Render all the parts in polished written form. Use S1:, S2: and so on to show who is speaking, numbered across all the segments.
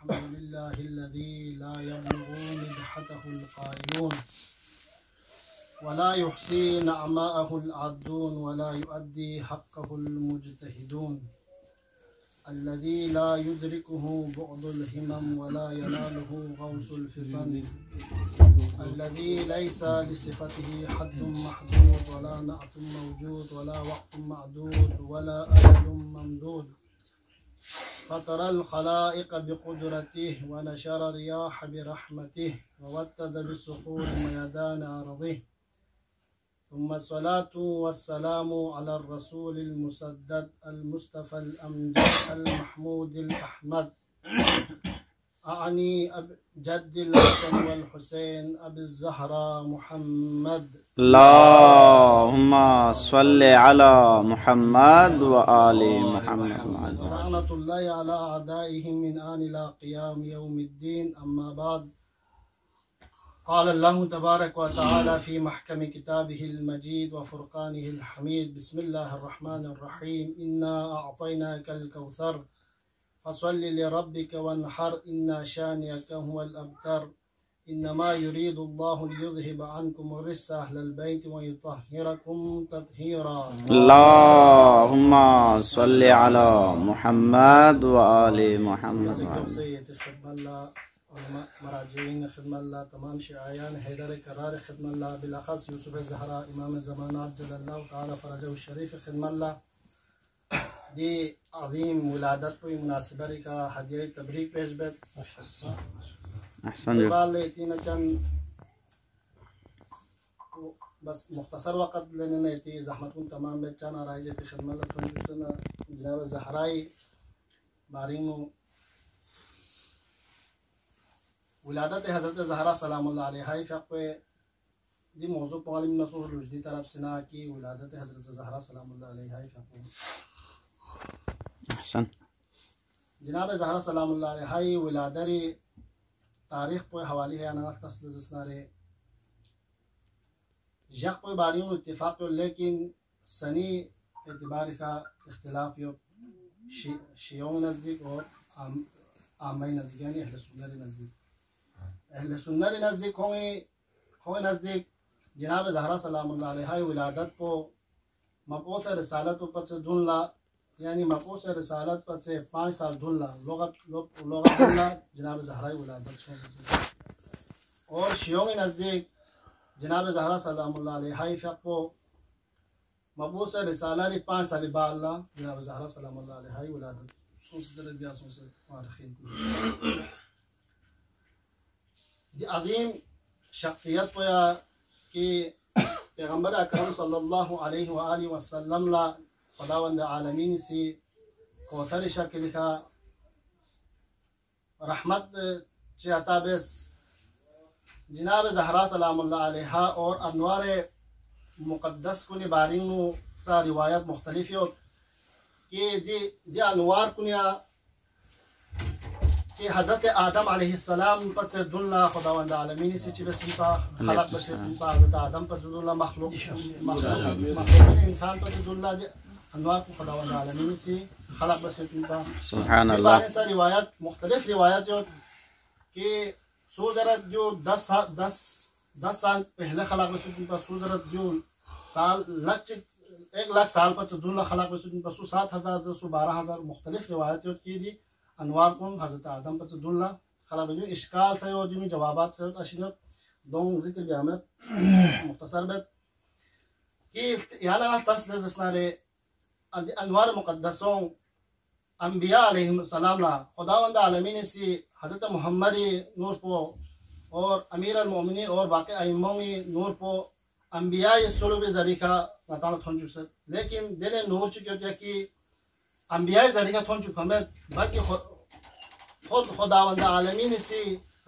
S1: अल्हम्दुलिल्लाहिल्लज़ी ला यब्लुगु मिदहतहुल क़ाइलून वला युहसी नअमाअहुल आद्दून वला युअद्दी हक़्क़हुल मुज्तहिदून अल्लज़ी ला युद्रिकुहु बुअदुल हिमम वला यनालुहु गौसुल फितन अल्लज़ी लैसा लिसिफ़तिही हद्दुम महदूद वला नअतुम मौजूद वला वक़्तुम मअदूद वला अजलुम ममदूद फ़तरल ख़लाइक़ बिक़ुदरतिही व नशर रियाह बिरहमतिही व वत्तद बिस्सुखूर मयदान अर्दिही थुम्मा अस्सलातु वस्सलामु अला रसूलिल मुसद्दद अल मुस्तफ़ल अमजद अल महमूदिल अहमद आनी अब जद्दिल हसन वल हुसैन अबी ज़हरा मुहम्मद
S2: अल्लाहुम्मा सल्लि अला मुहम्मद व आलि मुहम्मद
S1: रहमतुल्लाहि अला अदाइहिम मिन आन इला क़ियाम यौमिद्दीन अम्मा बाद क़ाल अल्लाहु तबारक व तआला फ़ी महकम किताबिहिल मजीद व फ़ुरक़ानिहिल हमीद बिस्मिल्लाहिर रहमानिर रहीम इन्ना अअतैनाकल कौसर फसल्लि लिरब्बिक वन्हर इन्ना शानिअक हुवल अब्तर इन्नमा युरीदुल्लाहु लियुज़हिबा अन्कुम अर्रिज्सा अहलल बैत व युतह्हिरकुम तत्हीरा
S2: अल्लाहुम्मा सल्लि अला मुहम्मद व आलि मुहम्मद
S1: मराजीन खिदमल्ला तमाम शायान हैदर करार खिदमल्ला बिलखस यूसुफ ज़हरा इमाम ज़मानात जल्लल्लाहु तआला फरजहु शरीफ खिदमल्ला दी अज़ीम विलादत को मुनासिबत का हदिया तबरीक पेश बेत
S2: अहसन
S1: वाले तीन चंद बस मुख्तसर वक़्त लेने ने थी ज़हमत तमाम बेचान राइज़ की खिदमत जनाब ज़हराई बारिंग विलादत हज़रत ज़हरा सलामुल्लाह अलैहा फ़क़्वे दी मौजू पालिम नसूह रुजदी तरफ सिना की विलादत हज़रत ज़हरा सलामुल्लाह अलैहा फ़क़्वे
S2: अहसन
S1: जनाब ज़हरा सलामुल्लाह अलैहा विलादरी तारीख़ पे हवाली है अनगत तस्लीज़नारे यक पे बारियों इत्तिफ़ाक़ लेकिन सनी एतबार का इख्तिलाफ यो शियों नज़दीक और आमाई नज़दीक यानी अहले सुन्नत नज़दीक अहले सुन्नत नज़दीक होंगे नज़दीक जनाब ज़हरा सलामुल्लाह अलैहा विलादत को मबऊस रिसालत पर से दुल्ला यानी मबऊस रिसालत पर से 5 साल दुल्ला लोगत दुल्ला जनाब ज़हरा विलादत और शियों के नज़दीक जनाब ज़हरा सलामुल्लाह अलैहा को मबऊस रिसालत 5 साल बाद जनाब ज़हरा सलामुल्लाह अलैहा विलादत अज़ीम शख्सियत पोया कि पैगम्बर अकरम सल्लल्लाहु अलैहि वसल्लम ला खुदावंद आलमीन से कौसर शक्ल का रहमत चाताबस जनाब ज़हरा सलामुल्लाह अलैहा और अनवार मुक़द्दस को बारिंगु सा रिवायत मुख्तलिफ हो कि दी अनवार कुनिया कि हज़रत आदम अलैहिस्सलाम पर से दुल्ला खुदावंद आलमीन से चिबसिपा खलक बसे हज़रत आदम पर दुल्ला मखलूक इंसान पर दुल्ला अनवार को खुदावंद आलमीन से खलक बसे
S2: सुभान अल्लाह
S1: सा रिवायत मुख्तलिफ रिवायत जो कि सूजरत जो 10 साल पहले खलक बसे सूजरत जो साल 1 लाख साल पर दुल्ला खलक बसे 7,000 12,000 मुख्तलिफ रिवायत की दी अनवार को हज़रत आदम पर दुल्ला खला बजू इश्काल से और जिन जवाबात से अशरत दों जिक्र बियामत मुख्तसर बेत कि याला तस्लीज़नारे अनवार मुक़द्दसों अंबिया अलैहिस्सलाम ला खुदावंद आलमीन से हज़रत मोहम्मद नूर पो और अमीर अल मोमिनीन और बाकी अइम्मों नूर पो अंबिया सुलूब ज़रीक़ा बताना थोन चुके लेकिन दिले नूर चुके होते कि अंबिया ज़रीक़ा थोन चुका में बल्कि खुद खुदावंद आलमीन से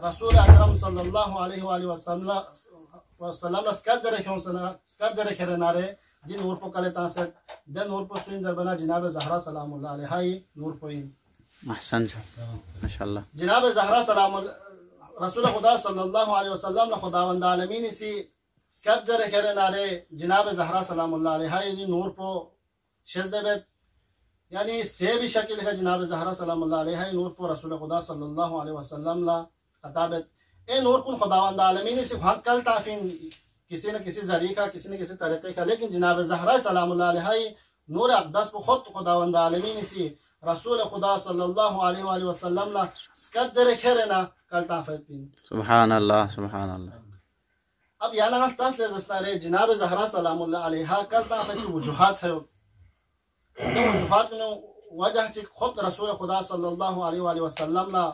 S1: रसूल अकरम सल्लल्लाहु अलैहि वसल्लम स्कद जरे खेरनारे दिन नूर पो कले तासे दिन नूर पो सुन दरबना जनाब ज़हरा सलामुल्लाह अलैहा नूर पो
S2: अहसन माशाअल्लाह
S1: जनाब ज़हरा सलाम रसूल खुदा सल्लल्लाहु अलैहि वसल्लम ने खुदावंद आलमीन से स्कद जरे खेरनारे जनाब ज़हरा सलामुल्लाह अलैहा नूर पो शज़दबत यानी से भी शक्ल है जनाब ज़हरा सलामुल्लाह अलैहा नूर पर रसूल खुदा सल्लल्लाहु अलैहि वसल्लम ला अताबत ए नूर कुन खुदावंद आलमीन से वहाँ कल ताफिन किसी न किसी जरिए का किसी न किसी तरीके का, लेकिन जनाब ज़हरा सलामुल्लाह अलैहा नूर अक़दस पर खुद खुदावंद आलमीन से रसूल खुदा सल्लल्लाहु अलैहि वसल्लम ला स्कत जरे खेरे ना कल ताफिन पिन
S2: सुभान अल्लाह सुभान अल्लाह।
S1: अब याना तस ले जस्तारे जनाब ज़हरा सलामुल्लाह अलैहा कल ताफिन की वजूहात है तो वजूहात में वजह ची खुद रसूल खुदा सल्लल्लाहु अलैहि वसल्लम ला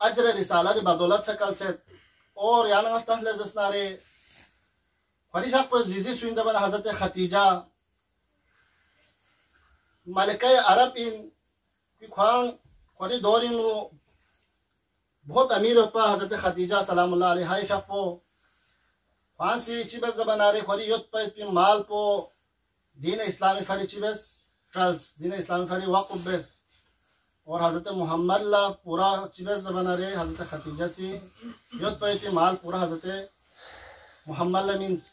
S1: अजर रिसाला की बदौलत से कल से और याना तस ले जस्तारे खलीफा पर जीजी सुइंदा बन हजरत खतीजा मलिका अरब इन की खान खरी दौर इन बहुत अमीर पर हजरत खतीजा सलामुल्लाह अलैहा फको खान सी चिबस जबानारे खरी युद्ध पर माल पो दीन इस्लामी फरी चिबस ट्रल्स दीन इस्लामी फरी वक़्फ़ बेस और हजरत मोहम्मद ला पूरा चिबस जबानारे हजरत खतीजा सी युद्ध पर माल पूरा हजरत मोहम्मद ला मीन्स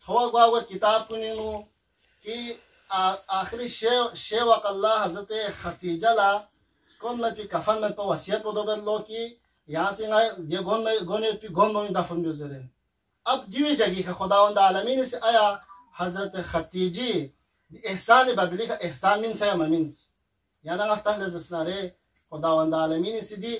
S1: थोड़ा हुआ किताब कुनिनु कि आखिरी शे वक़ल्ला हजरत खतीजा ला स्कोन में भी कफन में तो वसीयत को दोबर लो कि यहाँ से ये गोन में गोने भी गोन में दफन गुजरे। अब दिवी जगह का खुदावंद आलमीन से आया हजरत खतीजी एहसान बदली का एहसान मिन से ममीन्स याना तहले जसनारे खुदावंद आलमीन से दी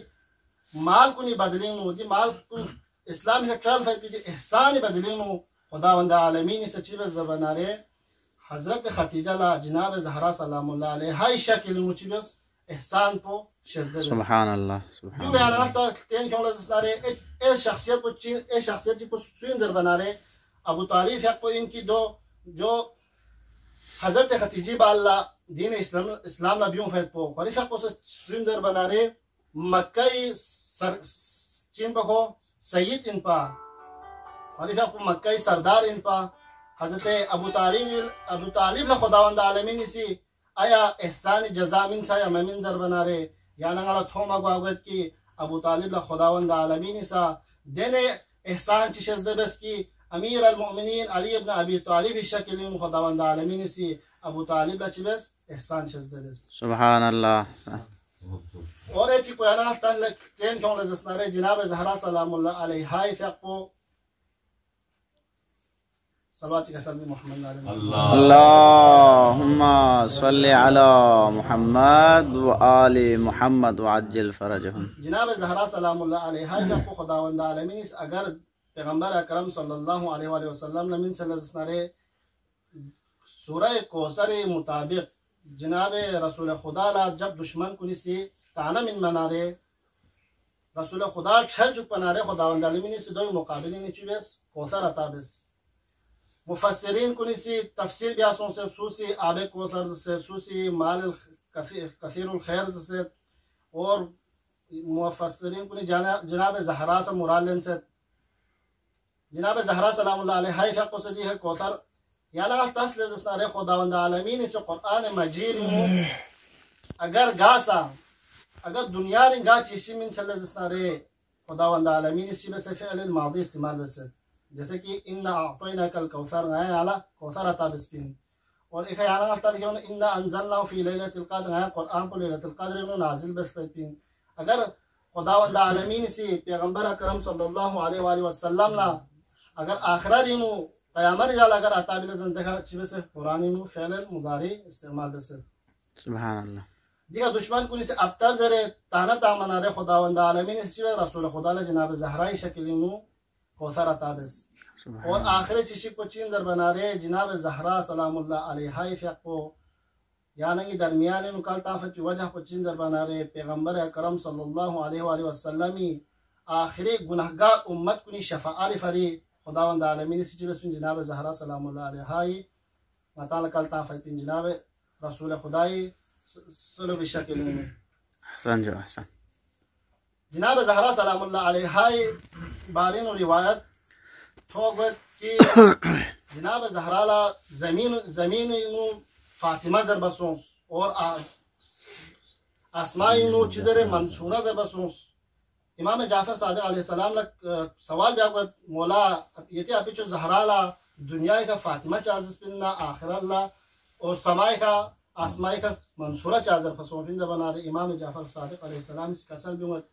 S1: माल कुनी बदली नु दी माल कुन इस्लाम है ट्रल फाइट दी एहसान बदली नु खुदावंद आलमीन से चिब जबानारे हजरत खतीजा ला जनाब ज़हरा सलामुल्लाह अलैहा शक्ल नु चिबस एहसान पो शजदे
S2: सुभान अल्लाह सुभान
S1: अल्लाह याना तक तेन क्यों जसनारे ए शख्सियत को चीन ए शख्सियत को सुंदर बनारे अबू तालिब या कोई इनकी दो जो हजरत खतीजी बाल्ला दीन इस्लाम नबियों फैद पो खलीफा को सुंदर बनारे मक्कई चीन पको सईद इन पा खलीफा को मक्कई सरदार इन पा हजरत अबू तालिब ला खुदावंद आलमीन सी आया एहसान जज़ा मिन सा या ममिन जर बनारे या नंगला थोमा गवागत की अबू तालिब ला खुदावंद आलमीन सा देने एहसान चिशस दे बस की अमीर अल-मोमिनीन अली इब्न अबी तालिब शक्ल खुदावंद आलमीन सी अबू तालिब ला चिबस एहसान शस दे बस सुभान
S2: अल्लाह।
S1: और ए ची कोयाना तन तेन क्यों जसनारे जनाब ज़हरा सलामुल्लाह अलैहा फको
S2: अल्लाहुम्मा सल्लि अला मुहम्मद व आलि मुहम्मद व अज्जिल फरजहुम।
S1: जनाब ज़हरा सलामुल्लाह अलैहा को खुदावंद आलमीन अगर पैगंबर अकरम सल्लल्लाहु अलैहि वसल्लम नमीन सल्लल्लाहु सूरह कौसर मुताबिक जनाब रसूल खुदा ला जब दुश्मन कुनी से ताना मिन मनारे रसूल खुदा छल चुप पनारे खुदावंद आलमीन से दो मुकाबले ने चिबस कौसर अताबस मुफस्सिरीन कुनी सी तफसीर ब्यासों से सूसी आबे कौसर से सूसी माल कसीरुल खैर से और मुफस्सिरीन कुनी जनाब ज़हरा से मुरालन से जनाब ज़हरा सलामुल्लाह अलैहा फको से दी है कौसर याना तस्ले जसनारे खुदावंद आलमीन से कुरान मजीद अगर गासा अगर दुनिया ने गा चीज़ मिन चले जसनारे खुदावंद आलमीन से फ़िअल मादी इस्तेमाल वैसे जैसे कि इन्ना अअतैना कल कौसर है आला कौसर अता बिस्किन और एक याना अल्लाह क्यों इन्ना अंज़लना फी लैलतिल क़द्र है कुरान को लैलतुल क़द्र में नाजिल बस पिन अगर खुदावंद आलमीन से पैगंबर अकरम सल्लल्लाहु अलैहि वसल्लम ला अगर आखिरा दिन क़यामत जाल अगर अता बिल देखा चिबे से कुरानी नु फ़िअल मुदारी इस्तेमाल बस
S2: सुभान अल्लाह।
S1: दिया दुश्मन कुनी से अबतर जरे ताना तामना रे खुदावंद आलमीन से रसूल खुदा ला जनाब ज़हरा शक्ल नु कौसर अताबस और आखिरी चीज़ को चीन दर बना रहे जनाब ज़हरा सलामुल्लाह अलैहा फको यानी कि दरमियान नुकल ताफत की वजह को चीन दर बना रहे पैगंबर अकरम सल्लल्लाहु अलैहि वसल्लम आखिरी गुनहगार उम्मत कुनी शफाअत फरी खुदावंद आलमीन से चिबस जनाब ज़हरा सलामुल्लाह अलैहा मताल कल ताफत जनाब रसूल खुदाई सल्लल्लाहु अलैहि वसल्लम जनाब ज़हरा सलामुल्लाह अलैहा बारिन रिवायत थोगत कि जनाब ज़हरा ला ज़मीन फातिमा ज़रबसों और आसमाई चीज़रे मंसूरा ज़रबसों इमाम जाफर सादिक अलैहिस्सलाम ला सवाल ब्यागत मौला ये थे अपिचो ज़हरा ला दुनिया का फातिमा चाज़िस पिन्ना आखिर ला और समाई का आसमाई का मंसूरा चादर फसोफिन जबना रे इमाम जाफर सादिक अलैहिस्सलाम इस कसल भी मत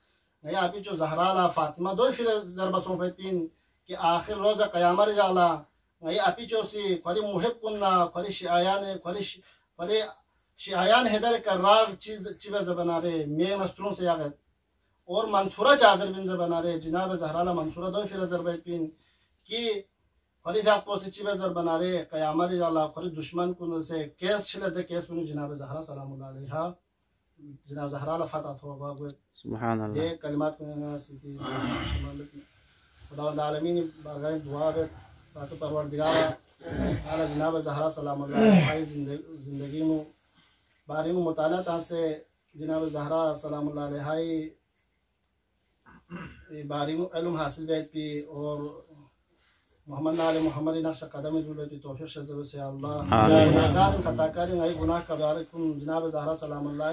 S1: नहीं आपी जो जहरा ला फातिमा दो फिर जरबा सोफिन कि आखिर रोज़ क़यामत जाला नहीं आपी जो सी खरी मुहिब कुन्ना खरी शियायान हैदर करार चीज़ जबना रे मे मस्तरों से यागत और मंसूरा चादर बिन जबना रे जनाब जहरा ला मंसूरा दो फिर जरबा पिन कि खरी व्याप पोसी चीज़ बना रे क़यामत जाला खरी दुश्मन कुन से केस छिले दे केस बिन जनाब जहरा सलामुल्लाह अलैहा जनाब जहरा ला फता थो बागो
S2: सुभान अल्लाह
S1: ये कलिमात में सिद्धि खुदावंद आलमीन बारगाह दुआ है बात परवरदिगार आला जनाब जहरा सलामुल्लाह अलैहा जिंदगी में बारे में मुताला ता से जनाब जहरा सलामुल्लाह अलैहा बारे में इल्म हासिल भी और मोहम्मद आले मोहम्मद नक्श कदम दुलती तौफीक शज़्ज़ से अल्लाह गुनाहगार खताकार गुनाह कबार जनाब जहरा सलामुल्लाह